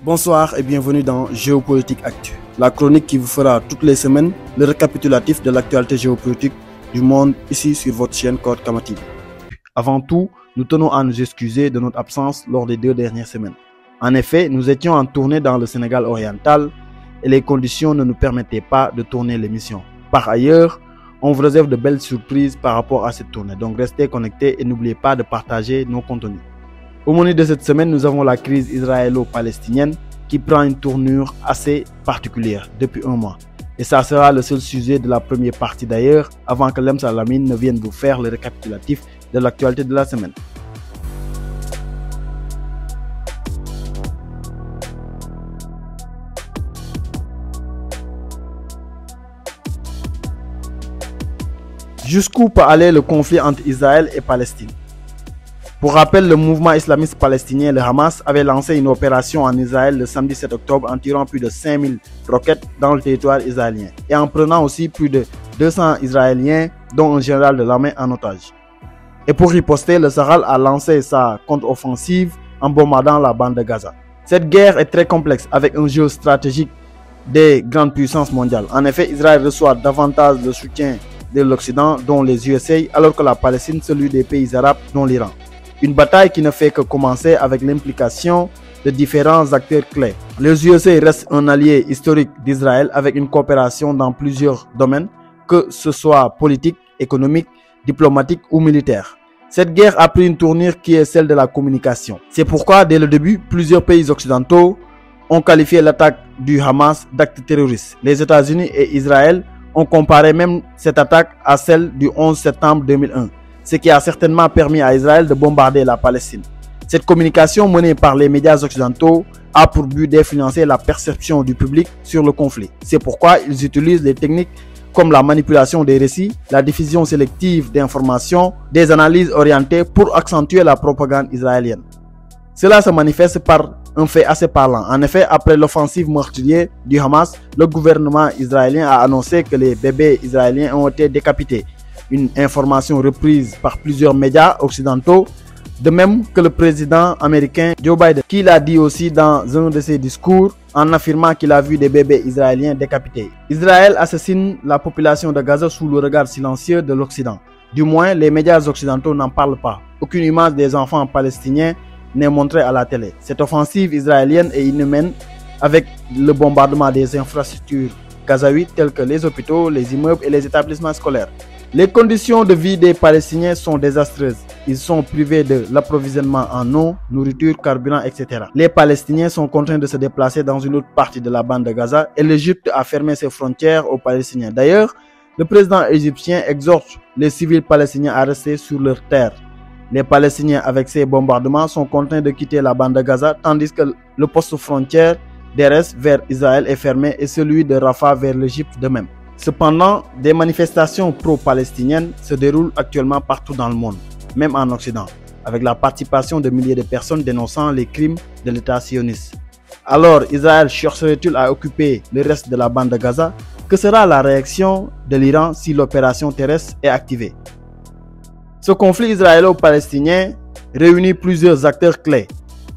Bonsoir et bienvenue dans Géopolitique Actu, la chronique qui vous fera toutes les semaines le récapitulatif de l'actualité géopolitique du monde ici sur votre chaîne Code Kama TV. Avant tout, nous tenons à nous excuser de notre absence lors des 2 dernières semaines. En effet, nous étions en tournée dans le Sénégal oriental et les conditions ne nous permettaient pas de tourner l'émission. Par ailleurs, on vous réserve de belles surprises par rapport à cette tournée, donc restez connectés et n'oubliez pas de partager nos contenus. Au menu de cette semaine, nous avons la crise israélo-palestinienne qui prend une tournure assez particulière depuis un mois. Et ça sera le seul sujet de la première partie d'ailleurs, avant que Lem Salamine ne vienne vous faire le récapitulatif de l'actualité de la semaine. Jusqu'où peut aller le conflit entre Israël et Palestine? Pour rappel, le mouvement islamiste palestinien, le Hamas, avait lancé une opération en Israël le samedi 7 octobre en tirant plus de 5000 roquettes dans le territoire israélien et en prenant aussi plus de 200 Israéliens, dont un général de l'armée en otage. Et pour riposter, le Sahel a lancé sa contre-offensive en bombardant la bande de Gaza. Cette guerre est très complexe avec un jeu stratégique des grandes puissances mondiales. En effet, Israël reçoit davantage le soutien de l'Occident, dont les USA, alors que la Palestine, celui des pays arabes, dont l'Iran. Une bataille qui ne fait que commencer avec l'implication de différents acteurs clés. Les USA restent un allié historique d'Israël avec une coopération dans plusieurs domaines, que ce soit politique, économique, diplomatique ou militaire. Cette guerre a pris une tournure qui est celle de la communication. C'est pourquoi, dès le début, plusieurs pays occidentaux ont qualifié l'attaque du Hamas d'acte terroriste. Les États-Unis et Israël ont comparé même cette attaque à celle du 11 septembre 2001. Ce qui a certainement permis à Israël de bombarder la Palestine. Cette communication menée par les médias occidentaux a pour but d'influencer la perception du public sur le conflit. C'est pourquoi ils utilisent des techniques comme la manipulation des récits, la diffusion sélective d'informations, des analyses orientées pour accentuer la propagande israélienne. Cela se manifeste par un fait assez parlant. En effet, après l'offensive meurtrière du Hamas, le gouvernement israélien a annoncé que les bébés israéliens ont été décapités. Une information reprise par plusieurs médias occidentaux, de même que le président américain Joe Biden, qui l'a dit aussi dans un de ses discours en affirmant qu'il a vu des bébés israéliens décapités. Israël assassine la population de Gaza sous le regard silencieux de l'Occident. Du moins, les médias occidentaux n'en parlent pas. Aucune image des enfants palestiniens n'est montrée à la télé. Cette offensive israélienne est inhumaine avec le bombardement des infrastructures gazaouites telles que les hôpitaux, les immeubles et les établissements scolaires. Les conditions de vie des Palestiniens sont désastreuses. Ils sont privés de l'approvisionnement en eau, nourriture, carburant, etc. Les Palestiniens sont contraints de se déplacer dans une autre partie de la bande de Gaza et l'Égypte a fermé ses frontières aux Palestiniens. D'ailleurs, le président égyptien exhorte les civils palestiniens à rester sur leur terre. Les Palestiniens, avec ces bombardements, sont contraints de quitter la bande de Gaza, tandis que le poste frontière d'Erez vers Israël est fermé et celui de Rafah vers l'Égypte de même. Cependant, des manifestations pro-palestiniennes se déroulent actuellement partout dans le monde, même en Occident, avec la participation de milliers de personnes dénonçant les crimes de l'État sioniste. Alors, Israël chercherait-il à occuper le reste de la bande de Gaza? Que sera la réaction de l'Iran si l'opération terrestre est activée? Ce conflit israélo-palestinien réunit plusieurs acteurs clés.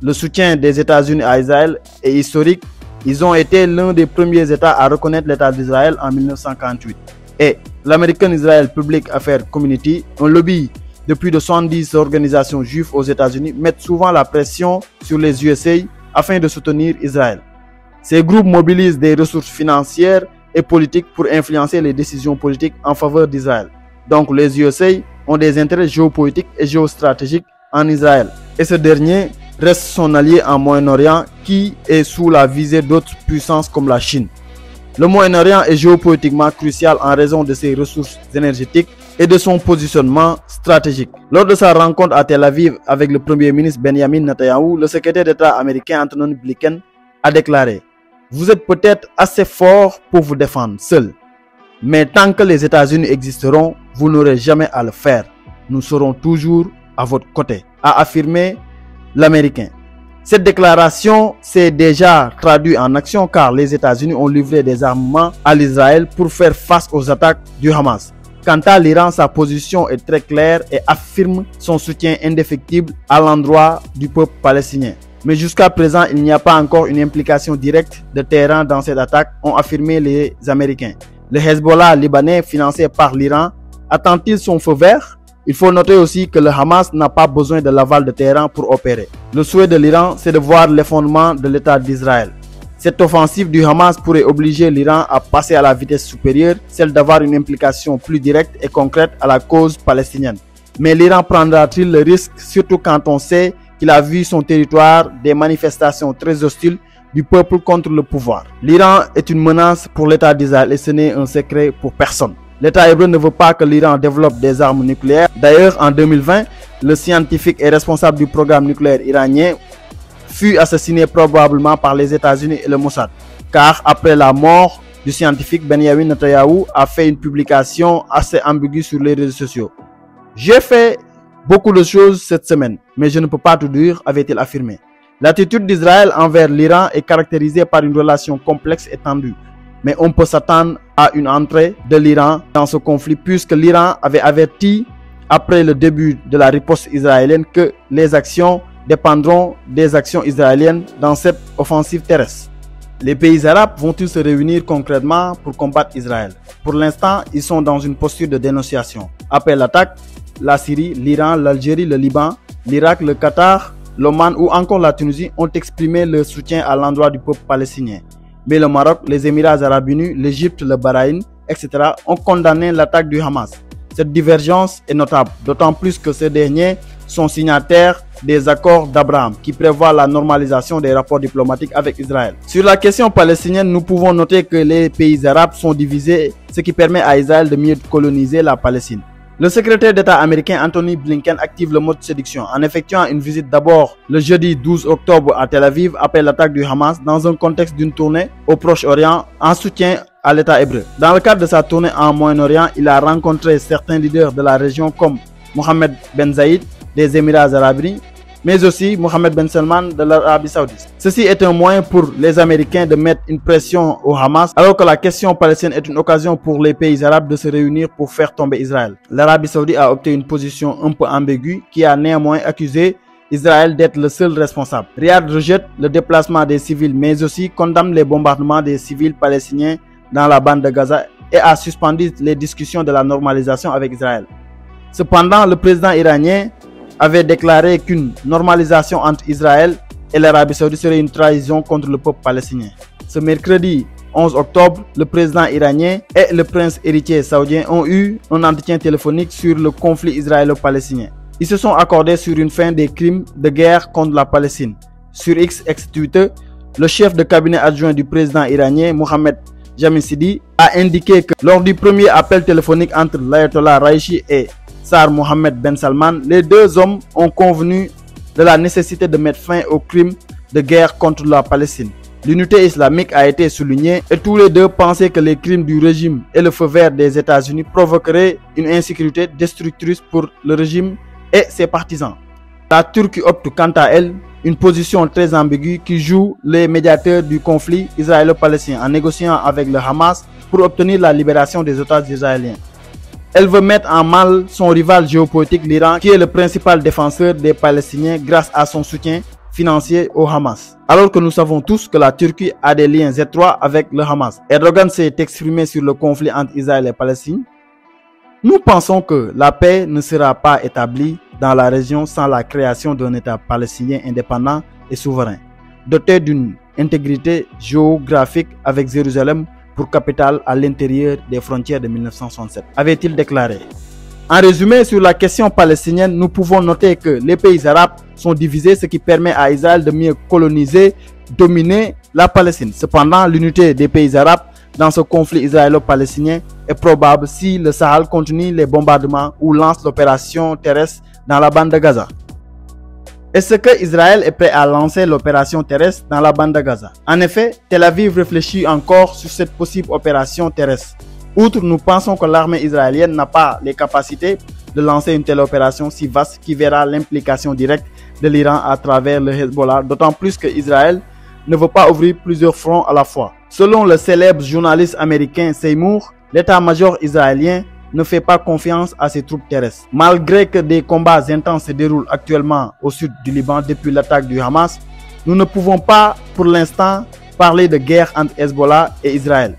Le soutien des États-Unis à Israël est historique. Ils ont été l'un des premiers États à reconnaître l'État d'Israël en 1948. Et l'American Israel Public Affairs Community, un lobby de plus de 70 organisations juives aux États-Unis, mettent souvent la pression sur les USA afin de soutenir Israël. Ces groupes mobilisent des ressources financières et politiques pour influencer les décisions politiques en faveur d'Israël. Donc les USA ont des intérêts géopolitiques et géostratégiques en Israël. Et ce dernier reste son allié en Moyen-Orient qui est sous la visée d'autres puissances comme la Chine. Le Moyen-Orient est géopolitiquement crucial en raison de ses ressources énergétiques et de son positionnement stratégique. Lors de sa rencontre à Tel Aviv avec le Premier ministre Benjamin Netanyahu, le secrétaire d'État américain Antony Blinken a déclaré « Vous êtes peut-être assez fort pour vous défendre seul, mais tant que les États-Unis existeront, vous n'aurez jamais à le faire. Nous serons toujours à votre côté », a affirmé l'Américain. Cette déclaration s'est déjà traduite en action car les États-Unis ont livré des armements à l'Israël pour faire face aux attaques du Hamas. Quant à l'Iran, sa position est très claire et affirme son soutien indéfectible à l'endroit du peuple palestinien. Mais jusqu'à présent, il n'y a pas encore une implication directe de Téhéran dans cette attaque, ont affirmé les Américains. Le Hezbollah libanais, financé par l'Iran, attend-il son feu vert? Il faut noter aussi que le Hamas n'a pas besoin de l'aval de Téhéran pour opérer. Le souhait de l'Iran, c'est de voir l'effondrement de l'État d'Israël. Cette offensive du Hamas pourrait obliger l'Iran à passer à la vitesse supérieure, celle d'avoir une implication plus directe et concrète à la cause palestinienne. Mais l'Iran prendra-t-il le risque, surtout quand on sait qu'il a vu son territoire des manifestations très hostiles du peuple contre le pouvoir? L'Iran est une menace pour l'État d'Israël et ce n'est un secret pour personne. L'État hébreu ne veut pas que l'Iran développe des armes nucléaires. D'ailleurs, en 2020, le scientifique et responsable du programme nucléaire iranien fut assassiné probablement par les États-Unis et le Mossad. Car après la mort du scientifique, Benjamin Netanyahu a fait une publication assez ambiguë sur les réseaux sociaux. J'ai fait beaucoup de choses cette semaine, mais je ne peux pas tout dire, avait-il affirmé. L'attitude d'Israël envers l'Iran est caractérisée par une relation complexe et tendue. Mais on peut s'attendre à une entrée de l'Iran dans ce conflit puisque l'Iran avait averti après le début de la riposte israélienne que les actions dépendront des actions israéliennes dans cette offensive terrestre. Les pays arabes vont-ils se réunir concrètement pour combattre Israël? Pour l'instant, ils sont dans une posture de dénonciation. Après l'attaque, la Syrie, l'Iran, l'Algérie, le Liban, l'Irak, le Qatar, l'Oman ou encore la Tunisie ont exprimé leur soutien à l'endroit du peuple palestinien. Mais le Maroc, les Émirats arabes unis, l'Égypte, le Bahreïn, etc. ont condamné l'attaque du Hamas. Cette divergence est notable, d'autant plus que ces derniers sont signataires des accords d'Abraham qui prévoient la normalisation des rapports diplomatiques avec Israël. Sur la question palestinienne, nous pouvons noter que les pays arabes sont divisés, ce qui permet à Israël de mieux coloniser la Palestine. Le secrétaire d'État américain Anthony Blinken active le mode séduction en effectuant une visite d'abord le jeudi 12 octobre à Tel Aviv après l'attaque du Hamas dans un contexte d'une tournée au Proche-Orient en soutien à l'État hébreu. Dans le cadre de sa tournée en Moyen-Orient, il a rencontré certains leaders de la région comme Mohammed Ben Zayed des Émirats arabes unis, mais aussi Mohammed Ben Salman de l'Arabie Saoudite. Ceci est un moyen pour les Américains de mettre une pression au Hamas, alors que la question palestinienne est une occasion pour les pays arabes de se réunir pour faire tomber Israël. L'Arabie Saoudite a opté une position un peu ambiguë qui a néanmoins accusé Israël d'être le seul responsable. Riyad rejette le déplacement des civils, mais aussi condamne les bombardements des civils palestiniens dans la bande de Gaza et a suspendu les discussions de la normalisation avec Israël. Cependant, le président iranien avait déclaré qu'une normalisation entre Israël et l'Arabie Saoudite serait une trahison contre le peuple palestinien. Ce mercredi 11 octobre, le président iranien et le prince héritier saoudien ont eu un entretien téléphonique sur le conflit israélo-palestinien. Ils se sont accordés sur une fin des crimes de guerre contre la Palestine. Sur X, ex-Twitter, le chef de cabinet adjoint du président iranien, Mohammed Jamisidi, a indiqué que lors du premier appel téléphonique entre l'ayatollah Raïchi et Sar Mohammed Ben Salman, les deux hommes ont convenu de la nécessité de mettre fin aux crimes de guerre contre la Palestine. L'unité islamique a été soulignée et tous les deux pensaient que les crimes du régime et le feu vert des États-Unis provoqueraient une insécurité destructrice pour le régime et ses partisans. La Turquie opte quant à elle une position très ambiguë qui joue les médiateurs du conflit israélo-palestinien en négociant avec le Hamas pour obtenir la libération des otages israéliens. Elle veut mettre en mal son rival géopolitique, l'Iran, qui est le principal défenseur des Palestiniens grâce à son soutien financier au Hamas. Alors que nous savons tous que la Turquie a des liens étroits avec le Hamas. Erdogan s'est exprimé sur le conflit entre Israël et Palestine. Nous pensons que la paix ne sera pas établie dans la région sans la création d'un État palestinien indépendant et souverain, doté d'une intégrité géographique avec Jérusalem pour capitale à l'intérieur des frontières de 1967, avait-il déclaré. En résumé, sur la question palestinienne, nous pouvons noter que les pays arabes sont divisés, ce qui permet à Israël de mieux coloniser, dominer la Palestine. Cependant, l'unité des pays arabes dans ce conflit israélo-palestinien est probable si le Sahel continue les bombardements ou lance l'opération terrestre dans la bande de Gaza. Est-ce que Israël est prêt à lancer l'opération terrestre dans la bande de Gaza? En effet, Tel Aviv réfléchit encore sur cette possible opération terrestre. Outre, nous pensons que l'armée israélienne n'a pas les capacités de lancer une telle opération si vaste qui verra l'implication directe de l'Iran à travers le Hezbollah, d'autant plus que Israël ne veut pas ouvrir plusieurs fronts à la fois. Selon le célèbre journaliste américain Seymour, l'état-major israélien ne fait pas confiance à ses troupes terrestres. Malgré que des combats intenses se déroulent actuellement au sud du Liban depuis l'attaque du Hamas, Nous ne pouvons pas pour l'instant parler de guerre entre Hezbollah et Israël.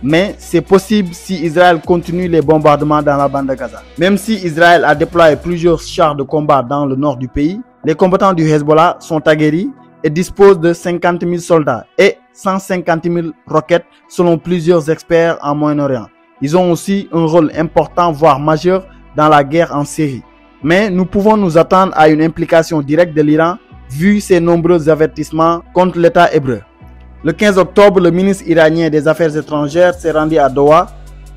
Mais c'est possible si Israël continue les bombardements dans la bande de Gaza. Même si Israël a déployé plusieurs chars de combat dans le nord du pays, les combattants du Hezbollah sont aguerris et disposent de 50 000 soldats et 150 000 roquettes selon plusieurs experts en Moyen-Orient. Ils ont aussi un rôle important, voire majeur, dans la guerre en Syrie. Mais nous pouvons nous attendre à une implication directe de l'Iran vu ses nombreux avertissements contre l'État hébreu. Le 15 octobre, le ministre iranien des Affaires étrangères s'est rendu à Doha,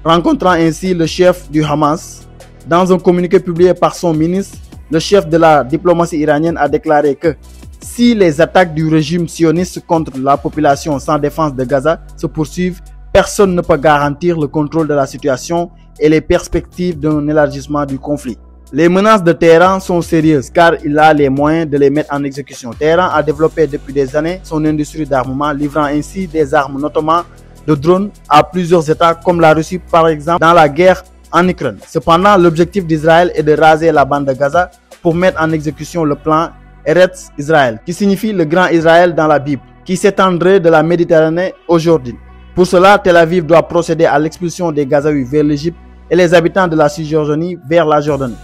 rencontrant ainsi le chef du Hamas. Dans un communiqué publié par son ministre, le chef de la diplomatie iranienne a déclaré que si les attaques du régime sioniste contre la population sans défense de Gaza se poursuivent, personne ne peut garantir le contrôle de la situation et les perspectives d'un élargissement du conflit. Les menaces de Téhéran sont sérieuses car il a les moyens de les mettre en exécution. Téhéran a développé depuis des années son industrie d'armement, livrant ainsi des armes, notamment de drones, à plusieurs États comme la Russie par exemple dans la guerre en Ukraine. Cependant, l'objectif d'Israël est de raser la bande de Gaza pour mettre en exécution le plan Eretz Israël, qui signifie le grand Israël dans la Bible, qui s'étendrait de la Méditerranée au Jourdain. Pour cela, Tel Aviv doit procéder à l'expulsion des Gazaouis vers l'Égypte et les habitants de la Cisjordanie vers la Jordanie.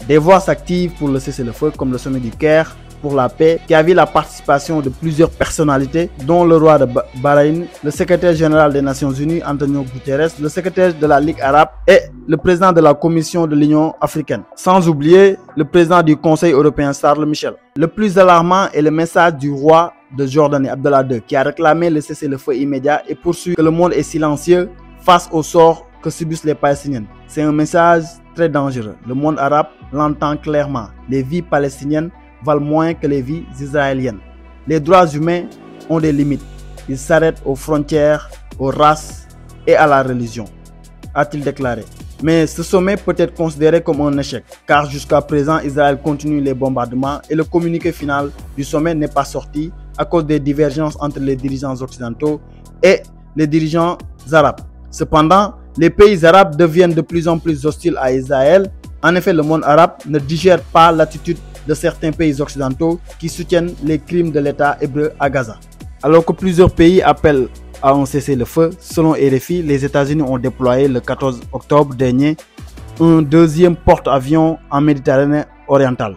Des voix s'activent pour le cessez-le-feu comme le sommet du Caire pour la paix qui a vu la participation de plusieurs personnalités dont le roi de Bahreïn, le secrétaire général des Nations Unies Antonio Guterres, le secrétaire de la Ligue arabe et le président de la Commission de l'Union africaine. Sans oublier le président du Conseil européen Charles Michel. Le plus alarmant est le message du roi de Jordanie Abdallah II qui a réclamé le cessez-le-feu immédiat et poursuit que le monde est silencieux face au sort que subissent les Palestiniens. C'est un message très dangereux. Le monde arabe l'entend clairement. Les vies palestiniennes valent moins que les vies israéliennes. Les droits humains ont des limites. Ils s'arrêtent aux frontières, aux races et à la religion, a-t-il déclaré. Mais ce sommet peut être considéré comme un échec, car jusqu'à présent, Israël continue les bombardements et le communiqué final du sommet n'est pas sorti à cause des divergences entre les dirigeants occidentaux et les dirigeants arabes. Cependant, les pays arabes deviennent de plus en plus hostiles à Israël. En effet, le monde arabe ne digère pas l'attitude de certains pays occidentaux qui soutiennent les crimes de l'État hébreu à Gaza. Alors que plusieurs pays appellent à un cessez-le-feu, selon RFI, les États-Unis ont déployé le 14 octobre dernier un deuxième porte-avions en Méditerranée orientale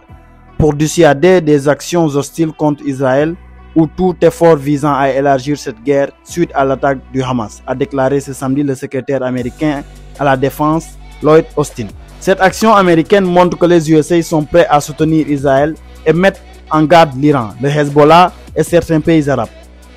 pour dissuader des actions hostiles contre Israël ou tout effort visant à élargir cette guerre suite à l'attaque du Hamas, a déclaré ce samedi le secrétaire américain à la défense Lloyd Austin. Cette action américaine montre que les USA sont prêts à soutenir Israël et mettre en garde l'Iran, le Hezbollah et certains pays arabes.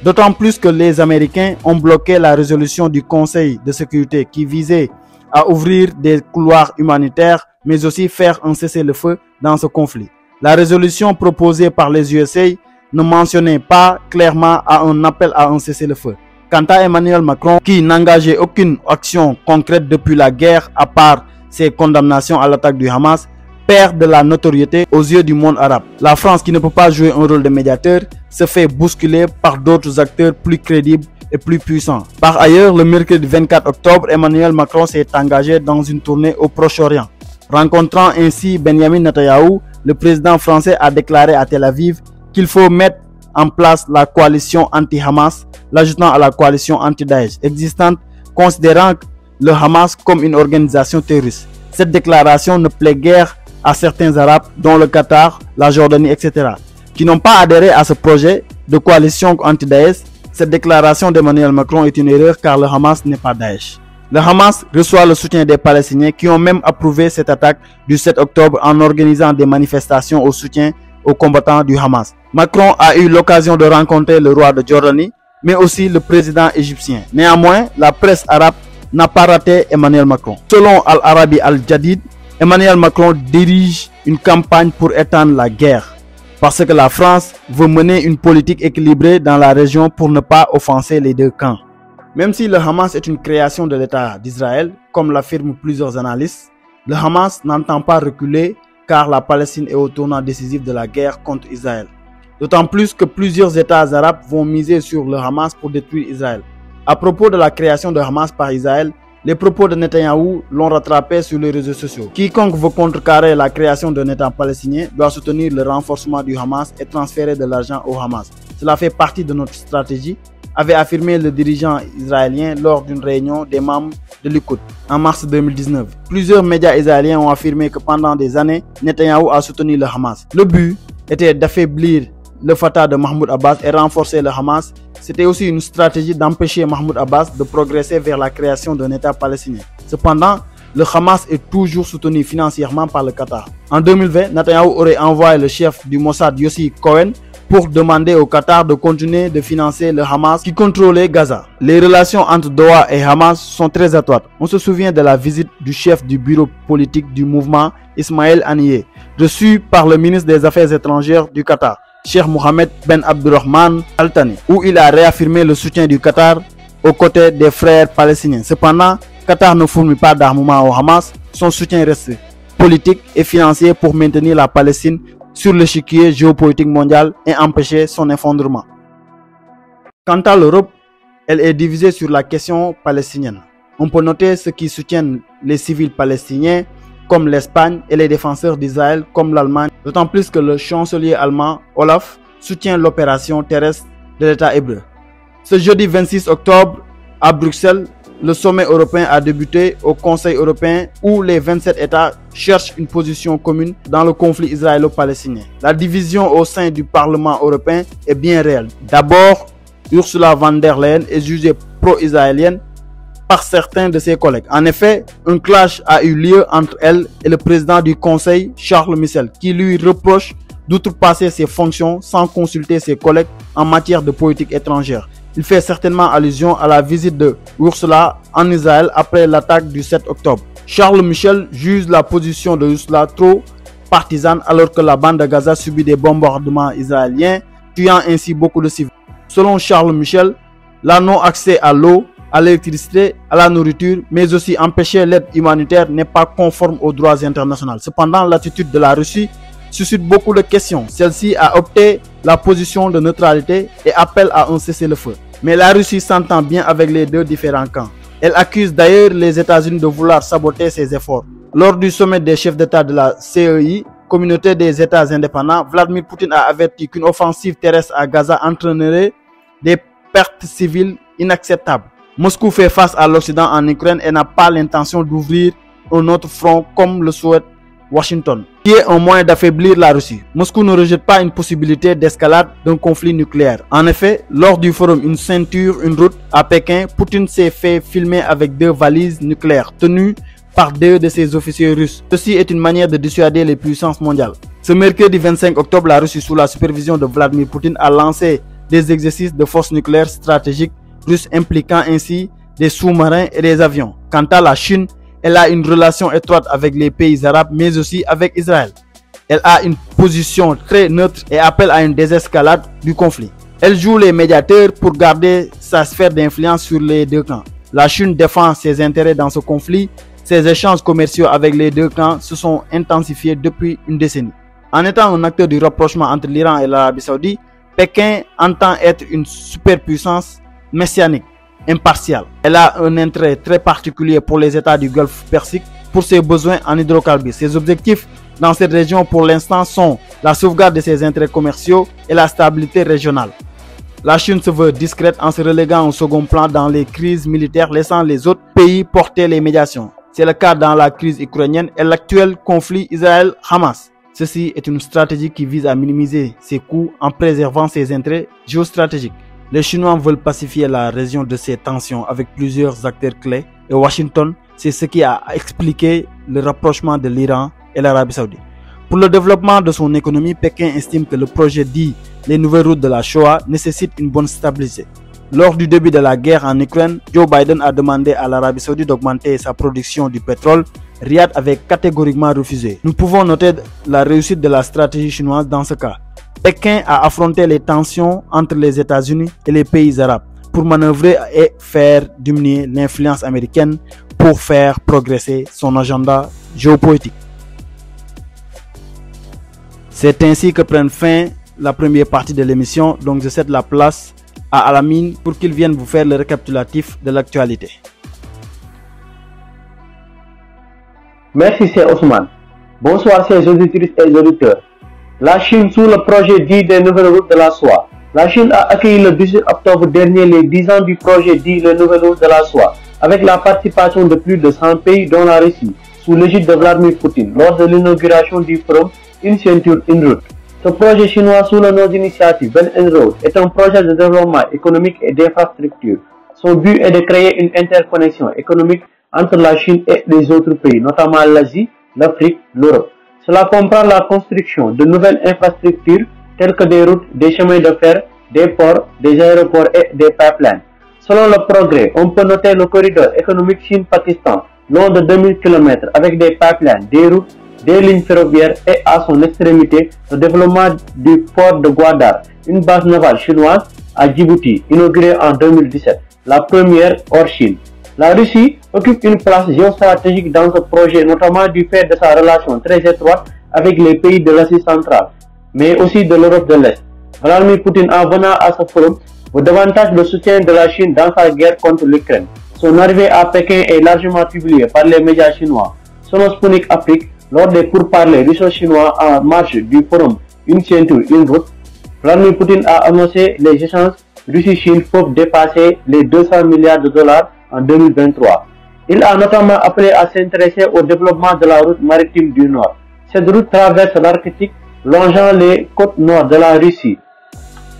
D'autant plus que les Américains ont bloqué la résolution du Conseil de sécurité qui visait à ouvrir des couloirs humanitaires mais aussi faire un cessez-le-feu dans ce conflit. La résolution proposée par les USA ne mentionnait pas clairement à un appel à un cessez-le-feu. Quant à Emmanuel Macron, qui n'engageait aucune action concrète depuis la guerre à part ses condamnations à l'attaque du Hamas, perd de la notoriété aux yeux du monde arabe. La France, qui ne peut pas jouer un rôle de médiateur, se fait bousculer par d'autres acteurs plus crédibles et plus puissants. Par ailleurs, le mercredi 24 octobre, Emmanuel Macron s'est engagé dans une tournée au Proche-Orient. Rencontrant ainsi Benjamin Netanyahou, le président français a déclaré à Tel Aviv qu'il faut mettre en place la coalition anti-Hamas, l'ajoutant à la coalition anti-Daesh existante, considérant le Hamas comme une organisation terroriste. Cette déclaration ne plaît guère à certains Arabes, dont le Qatar, la Jordanie, etc., qui n'ont pas adhéré à ce projet de coalition anti-Daesh. Cette déclaration d'Emmanuel Macron est une erreur car le Hamas n'est pas Daesh. Le Hamas reçoit le soutien des Palestiniens qui ont même approuvé cette attaque du 7 octobre en organisant des manifestations au soutien aux combattants du Hamas. Macron a eu l'occasion de rencontrer le roi de Jordanie, mais aussi le président égyptien. Néanmoins, la presse arabe n'a pas raté Emmanuel Macron. Selon Al-Arabi Al-Jadid, Emmanuel Macron dirige une campagne pour étendre la guerre parce que la France veut mener une politique équilibrée dans la région pour ne pas offenser les deux camps. Même si le Hamas est une création de l'État d'Israël, comme l'affirment plusieurs analystes, le Hamas n'entend pas reculer car la Palestine est au tournant décisif de la guerre contre Israël. D'autant plus que plusieurs États arabes vont miser sur le Hamas pour détruire Israël. À propos de la création de Hamas par Israël, Les propos de Netanyahou l'ont rattrapé sur les réseaux sociaux. Quiconque veut contrecarrer la création d'un État palestinien doit soutenir le renforcement du Hamas et transférer de l'argent au Hamas. Cela fait partie de notre stratégie, avait affirmé le dirigeant israélien lors d'une réunion des membres de Likoud en mars 2019. Plusieurs médias israéliens ont affirmé que pendant des années, Netanyahou a soutenu le Hamas. Le but était d'affaiblir le Fatah de Mahmoud Abbas et renforcer le Hamas. C'était aussi une stratégie d'empêcher Mahmoud Abbas de progresser vers la création d'un État palestinien. Cependant, le Hamas est toujours soutenu financièrement par le Qatar. En 2020, Netanyahou aurait envoyé le chef du Mossad Yossi Cohen pour demander au Qatar de continuer de financer le Hamas qui contrôlait Gaza. Les relations entre Doha et Hamas sont très étroites. On se souvient de la visite du chef du bureau politique du mouvement, Ismaël Haniyeh, reçu par le ministre des Affaires étrangères du Qatar, Cheikh Mohammed Ben Abdurrahman Al Thani, où il a réaffirmé le soutien du Qatar aux côtés des frères palestiniens. Cependant, Qatar ne fournit pas d'armement au Hamas. Son soutien reste politique et financier pour maintenir la Palestine sur l'échiquier géopolitique mondial et empêcher son effondrement. Quant à l'Europe, elle est divisée sur la question palestinienne. On peut noter ceux qui soutiennent les civils palestiniens comme l'Espagne et les défenseurs d'Israël comme l'Allemagne, d'autant plus que le chancelier allemand Olaf soutient l'opération terrestre de l'État hébreu. Ce jeudi 26 octobre, à Bruxelles, le sommet européen a débuté au Conseil européen où les 27 États cherchent une position commune dans le conflit israélo-palestinien. La division au sein du Parlement européen est bien réelle. D'abord, Ursula von der Leyen est jugée pro-israélienne par certains de ses collègues. En effet, un clash a eu lieu entre elle et le président du Conseil, Charles Michel, qui lui reproche d'outrepasser ses fonctions sans consulter ses collègues en matière de politique étrangère. Il fait certainement allusion à la visite de Ursula en Israël après l'attaque du 7 octobre. Charles Michel juge la position de Ursula trop partisane alors que la bande de Gaza subit des bombardements israéliens, tuant ainsi beaucoup de civils. Selon Charles Michel, la non-accès à l'eau, à l'électricité, à la nourriture, mais aussi empêcher l'aide humanitaire n'est pas conforme aux droits internationaux. Cependant, l'attitude de la Russie suscite beaucoup de questions. Celle-ci a opté la position de neutralité et appelle à un cessez-le-feu. Mais la Russie s'entend bien avec les deux différents camps. Elle accuse d'ailleurs les États-Unis de vouloir saboter ses efforts. Lors du sommet des chefs d'État de la CEI, Communauté des États indépendants, Vladimir Poutine a averti qu'une offensive terrestre à Gaza entraînerait des pertes civiles inacceptables. Moscou fait face à l'Occident en Ukraine et n'a pas l'intention d'ouvrir un autre front comme le souhaite Washington, qui est un moyen d'affaiblir la Russie. Moscou ne rejette pas une possibilité d'escalade d'un conflit nucléaire. En effet, lors du forum Une ceinture, une route à Pékin, Poutine s'est fait filmer avec 2 valises nucléaires tenues par 2 de ses officiers russes. Ceci est une manière de dissuader les puissances mondiales. Ce mercredi 25 octobre, la Russie, sous la supervision de Vladimir Poutine, a lancé des exercices de force nucléaire stratégique russes impliquant ainsi des sous-marins et des avions. Quant à la Chine, elle a une relation étroite avec les pays arabes, mais aussi avec Israël. Elle a une position très neutre et appelle à une désescalade du conflit. Elle joue les médiateurs pour garder sa sphère d'influence sur les deux camps. La Chine défend ses intérêts dans ce conflit. Ses échanges commerciaux avec les deux camps se sont intensifiés depuis une décennie. En étant un acteur du rapprochement entre l'Iran et l'Arabie Saoudite, Pékin entend être une superpuissance messianique, impartiale. Elle a un intérêt très particulier pour les États du Golfe Persique pour ses besoins en hydrocarbures. Ses objectifs dans cette région pour l'instant sont la sauvegarde de ses intérêts commerciaux et la stabilité régionale. La Chine se veut discrète en se reléguant au second plan dans les crises militaires, laissant les autres pays porter les médiations. C'est le cas dans la crise ukrainienne et l'actuel conflit Israël-Hamas. Ceci est une stratégie qui vise à minimiser ses coûts en préservant ses intérêts géostratégiques. Les Chinois veulent pacifier la région de ces tensions avec plusieurs acteurs clés et Washington, c'est ce qui a expliqué le rapprochement de l'Iran et l'Arabie Saoudite. Pour le développement de son économie, Pékin estime que le projet dit les nouvelles routes de la Shoah nécessite une bonne stabilité. Lors du début de la guerre en Ukraine, Joe Biden a demandé à l'Arabie Saoudite d'augmenter sa production du pétrole. Riyad avait catégoriquement refusé. Nous pouvons noter la réussite de la stratégie chinoise dans ce cas. Pékin a affronté les tensions entre les États-Unis et les pays arabes pour manœuvrer et faire diminuer l'influence américaine pour faire progresser son agenda géopolitique. C'est ainsi que prend fin la première partie de l'émission, donc je cède la place à Alamine pour qu'il vienne vous faire le récapitulatif de l'actualité. Merci, c'est Ousmane. Bonsoir, chers auditrices et auditeurs. La Chine, sous le projet dit des nouvelles routes de la soie. La Chine a accueilli le 18 octobre dernier les 10 ans du projet dit les nouvelles routes de la soie, avec la participation de plus de 100 pays dont la Russie, sous l'égide de Vladimir Poutine, lors de l'inauguration du forum Une ceinture, une route. Ce projet chinois sous le nom d'initiative Belt and Road est un projet de développement économique et d'infrastructure. Son but est de créer une interconnexion économique entre la Chine et les autres pays, notamment l'Asie, l'Afrique, l'Europe. Cela comprend la construction de nouvelles infrastructures telles que des routes, des chemins de fer, des ports, des aéroports et des pipelines. Selon le progrès, on peut noter le corridor économique Chine-Pakistan, long de 2000 km avec des pipelines, des routes, des lignes ferroviaires et à son extrémité le développement du port de Gwadar, une base navale chinoise à Djibouti, inaugurée en 2017, la première hors Chine. La Russie occupe une place géostratégique dans ce projet, notamment du fait de sa relation très étroite avec les pays de l'Asie centrale, mais aussi de l'Europe de l'Est. Vladimir Poutine, en venant à ce forum, veut davantage le soutien de la Chine dans sa guerre contre l'Ukraine. Son arrivée à Pékin est largement publiée par les médias chinois. Selon Sputnik Afrique, lors des pourparlers russo-chinois en marge du forum Une ceinture, une route, Vladimir Poutine a annoncé les échanges Russie-Chine peuvent dépasser les 200 milliards de dollars en 2023. Il a notamment appelé à s'intéresser au développement de la route maritime du Nord. Cette route traverse l'Arctique, longeant les côtes nord de la Russie,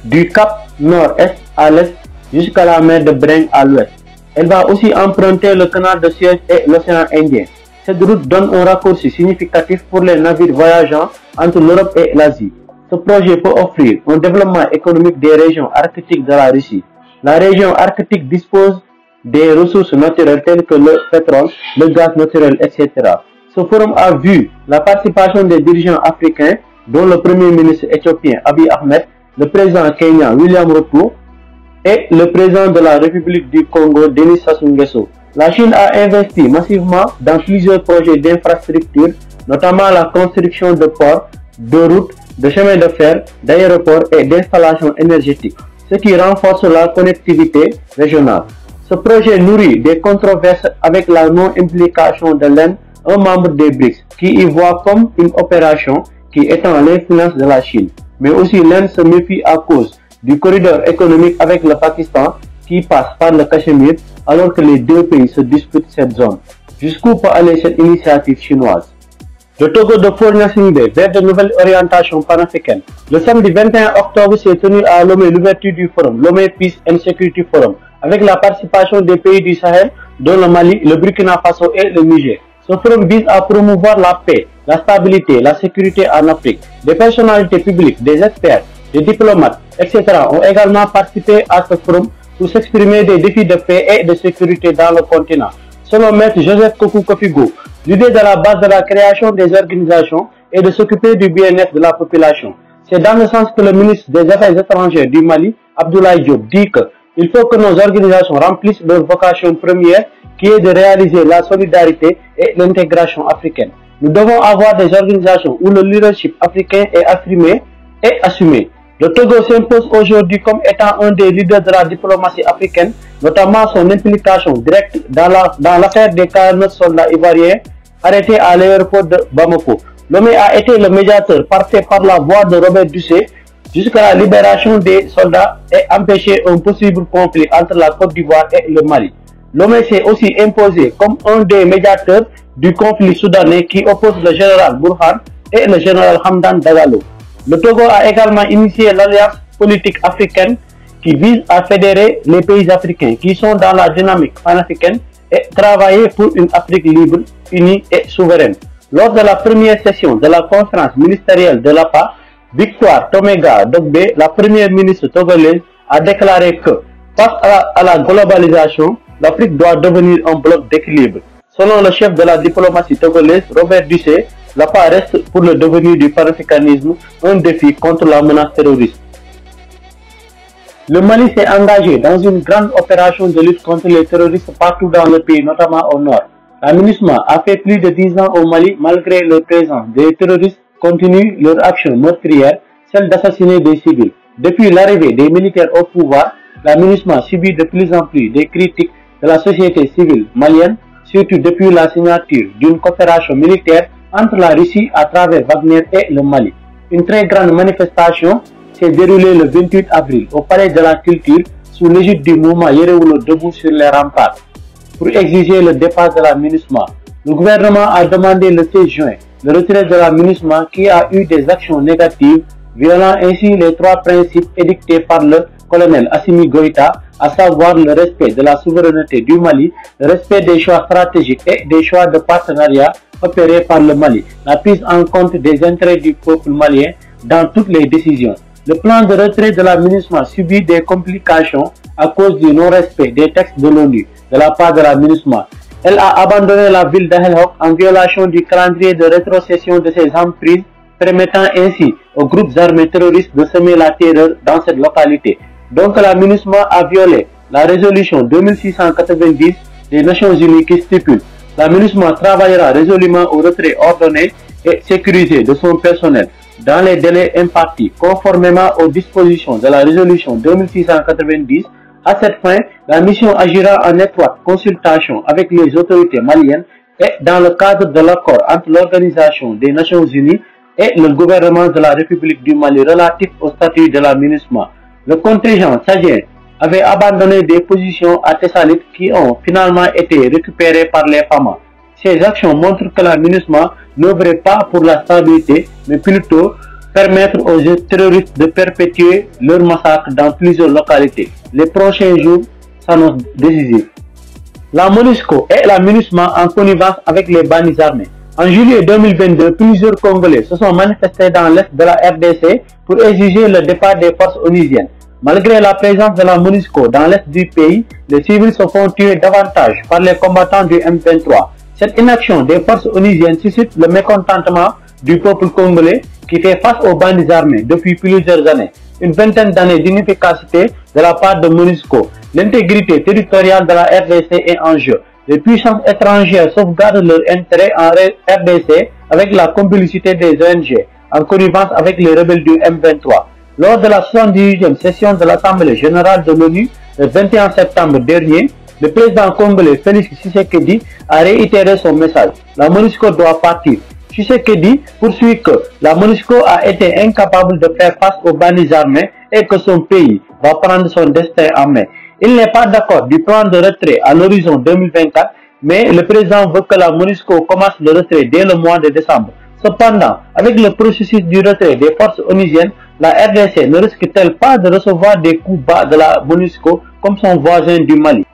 du Cap Nord-Est à l'Est jusqu'à la mer de Bering à l'Ouest. Elle va aussi emprunter le canal de Suez et l'océan Indien. Cette route donne un raccourci significatif pour les navires voyageant entre l'Europe et l'Asie. Ce projet peut offrir un développement économique des régions arctiques de la Russie. La région arctique dispose des ressources naturelles telles que le pétrole, le gaz naturel, etc. Ce forum a vu la participation des dirigeants africains, dont le premier ministre éthiopien Abiy Ahmed, le président kenyan William Ruto et le président de la République du Congo Denis Sassou Nguesso. La Chine a investi massivement dans plusieurs projets d'infrastructures, notamment la construction de ports, de routes, de chemins de fer, d'aéroports et d'installations énergétiques, ce qui renforce la connectivité régionale. Ce projet nourrit des controverses avec la non-implication de l'Inde, un membre des BRICS, qui y voit comme une opération qui étend l'influence de la Chine. Mais aussi l'Inde se méfie à cause du corridor économique avec le Pakistan qui passe par le Cachemire alors que les deux pays se disputent cette zone. Jusqu'où peut aller cette initiative chinoise? Le Togo de Faure Gnassingbé vers de nouvelles orientations panafricaines. Le samedi 21 octobre s'est tenu à Lomé l'ouverture du forum Lomé Peace and Security Forum avec la participation des pays du Sahel dont le Mali, le Burkina Faso et le Niger. Ce forum vise à promouvoir la paix, la stabilité, la sécurité en Afrique. Des personnalités publiques, des experts, des diplomates, etc. ont également participé à ce forum pour s'exprimer des défis de paix et de sécurité dans le continent. Selon Maître Joseph Kokou Kofigo, l'idée de la base de la création des organisations est de s'occuper du bien-être de la population. C'est dans le sens que le ministre des Affaires étrangères du Mali, Abdoulaye Diop, dit qu'il faut que nos organisations remplissent leur vocation première qui est de réaliser la solidarité et l'intégration africaine. Nous devons avoir des organisations où le leadership africain est affirmé et assumé. Le Togo s'impose aujourd'hui comme étant un des leaders de la diplomatie africaine, notamment son implication directe dans l'affaire des 49 soldats ivoiriens arrêtés à l'aéroport de Bamako. Lomé a été le médiateur parfait par la voix de Robert Dussé jusqu'à la libération des soldats et empêcher un possible conflit entre la Côte d'Ivoire et le Mali. Lomé s'est aussi imposé comme un des médiateurs du conflit soudanais qui oppose le général Burhan et le général Hamdan Dagalo. Le Togo a également initié l'alliance politique africaine qui vise à fédérer les pays africains qui sont dans la dynamique panafricaine et travailler pour une Afrique libre, unie et souveraine. Lors de la première session de la conférence ministérielle de l'APA, Victoire Tomega Dogbe, la première ministre togolaise, a déclaré que face à la globalisation, l'Afrique doit devenir un bloc d'équilibre. Selon le chef de la diplomatie togolaise, Robert Dussé, l'APA reste pour le devenir du panafricanisme un défi contre la menace terroriste. Le Mali s'est engagé dans une grande opération de lutte contre les terroristes partout dans le pays, notamment au nord. La MINUSMA a fait plus de 10 ans au Mali malgré leur présence. Des terroristes continuent leur action meurtrière, celle d'assassiner des civils. Depuis l'arrivée des militaires au pouvoir, la MINUSMA subit de plus en plus des critiques de la société civile malienne, surtout depuis la signature d'une coopération militaire entre la Russie à travers Wagner et le Mali. Une très grande manifestation s'est déroulée le 28 avril au Palais de la Culture sous l'égide du mouvement Yerewulo debout sur les remparts pour exiger le départ de la MINUSMA. Le gouvernement a demandé le 16 juin le retrait de la MINUSMA qui a eu des actions négatives, violant ainsi les 3 principes édictés par le colonel Assimi Goïta, à savoir le respect de la souveraineté du Mali, le respect des choix stratégiques et des choix de partenariat opérés par le Mali, la prise en compte des intérêts du peuple malien dans toutes les décisions. Le plan de retrait de la MINUSMA subit des complications à cause du non-respect des textes de l'ONU de la part de la MINUSMA. Elle a abandonné la ville d'Ahelhok en violation du calendrier de rétrocession de ses emprises, permettant ainsi aux groupes armés terroristes de semer la terreur dans cette localité. Donc la MINUSMA a violé la résolution 2690 des Nations Unies qui stipule: la MINUSMA travaillera résolument au retrait ordonné et sécurisé de son personnel dans les délais impartis, conformément aux dispositions de la résolution 2690. À cette fin, la mission agira en étroite consultation avec les autorités maliennes et dans le cadre de l'accord entre l'Organisation des Nations Unies et le gouvernement de la République du Mali relatif au statut de la MINUSMA. Le contingent tchadien avait abandonné des positions à Tessalit qui ont finalement été récupérées par les FAMA. Ces actions montrent que la MINUSMA n'œuvrait pas pour la stabilité, mais plutôt permettre aux terroristes de perpétuer leur massacre dans plusieurs localités. Les prochains jours s'annoncent décisifs. La MONUSCO et la MINUSMA en connivence avec les bandits armés. En juillet 2022, plusieurs Congolais se sont manifestés dans l'est de la RDC pour exiger le départ des forces onusiennes. Malgré la présence de la MONUSCO dans l'est du pays, les civils se font tuer davantage par les combattants du M23. Cette inaction des forces onusiennes suscite le mécontentement du peuple congolais qui fait face aux bandits armés depuis plusieurs années. Une vingtaine d'années d'inefficacité de la part de MONUSCO. L'intégrité territoriale de la RDC est en jeu. Les puissances étrangères sauvegardent leurs intérêts en RDC avec la complicité des ONG, en connivence avec les rebelles du M23. Lors de la 78e session de l'Assemblée générale de l'ONU, le 21 septembre dernier, le président congolais Félix Tshisekedi a réitéré son message. La MONUSCO doit partir. Tshisekedi poursuit que la MONUSCO a été incapable de faire face aux bandits armés et que son pays va prendre son destin en main. Il n'est pas d'accord du plan de retrait à l'horizon 2024, mais le président veut que la MONUSCO commence le retrait dès le mois de décembre. Cependant, avec le processus du retrait des forces onusiennes, la RDC ne risque-t-elle pas de recevoir des coups bas de la MONUSCO comme son voisin du Mali?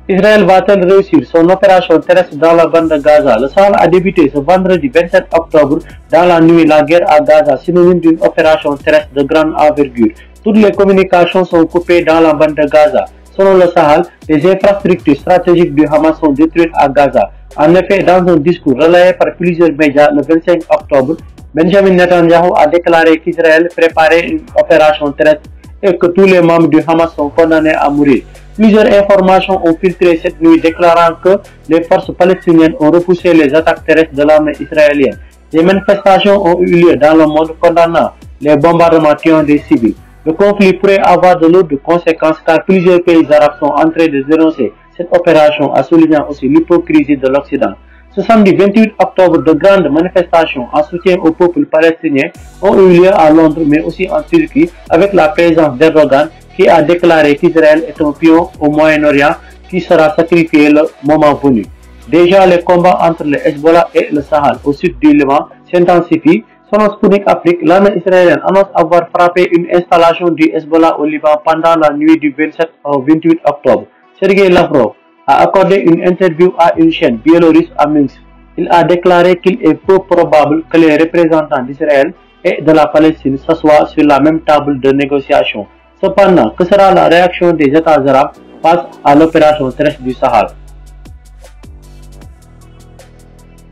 Israël va-t-elle réussir son opération terrestre dans la bande de Gaza? Le Sahel a débuté ce vendredi 27 octobre. Dans la nuit, la guerre à Gaza, synonyme d'une opération terrestre de grande envergure. Toutes les communications sont coupées dans la bande de Gaza. Selon le Sahel, les infrastructures stratégiques du Hamas sont détruites à Gaza. En effet, dans un discours relayé par plusieurs médias le 25 octobre, Benjamin Netanyahu a déclaré qu'Israël préparait une opération terrestre et que tous les membres du Hamas sont condamnés à mourir. Plusieurs informations ont filtré cette nuit déclarant que les forces palestiniennes ont repoussé les attaques terrestres de l'armée israélienne. Des manifestations ont eu lieu dans le monde condamnant les bombardements tuant des civils. Le conflit pourrait avoir de lourdes conséquences car plusieurs pays arabes sont en train de dénoncer cette opération, en soulignant aussi l'hypocrisie de l'Occident. Ce samedi 28 octobre, de grandes manifestations en soutien au peuple palestinien ont eu lieu à Londres mais aussi en Turquie avec la présence d'Erdogan qui a déclaré qu'Israël est un pion au Moyen-Orient qui sera sacrifié le moment venu. Déjà, les combats entre le Hezbollah et le Sahel au sud du Liban s'intensifient. Selon Sputnik Afrique, l'armée israélienne annonce avoir frappé une installation du Hezbollah au Liban pendant la nuit du 27 au 28 octobre. Sergei Lavrov a accordé une interview à une chaîne biélorusse à Minsk. Il a déclaré qu'il est peu probable que les représentants d'Israël et de la Palestine s'assoient sur la même table de négociation. Cependant, que sera la réaction des États arabes face à l'opération terrestre du Sahel?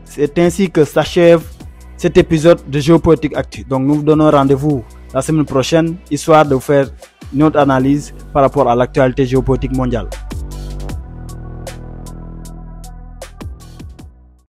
C'est ainsi que s'achève cet épisode de Géopolitique Actu. Donc nous vous donnons rendez-vous la semaine prochaine, histoire de vous faire une autre analyse par rapport à l'actualité géopolitique mondiale.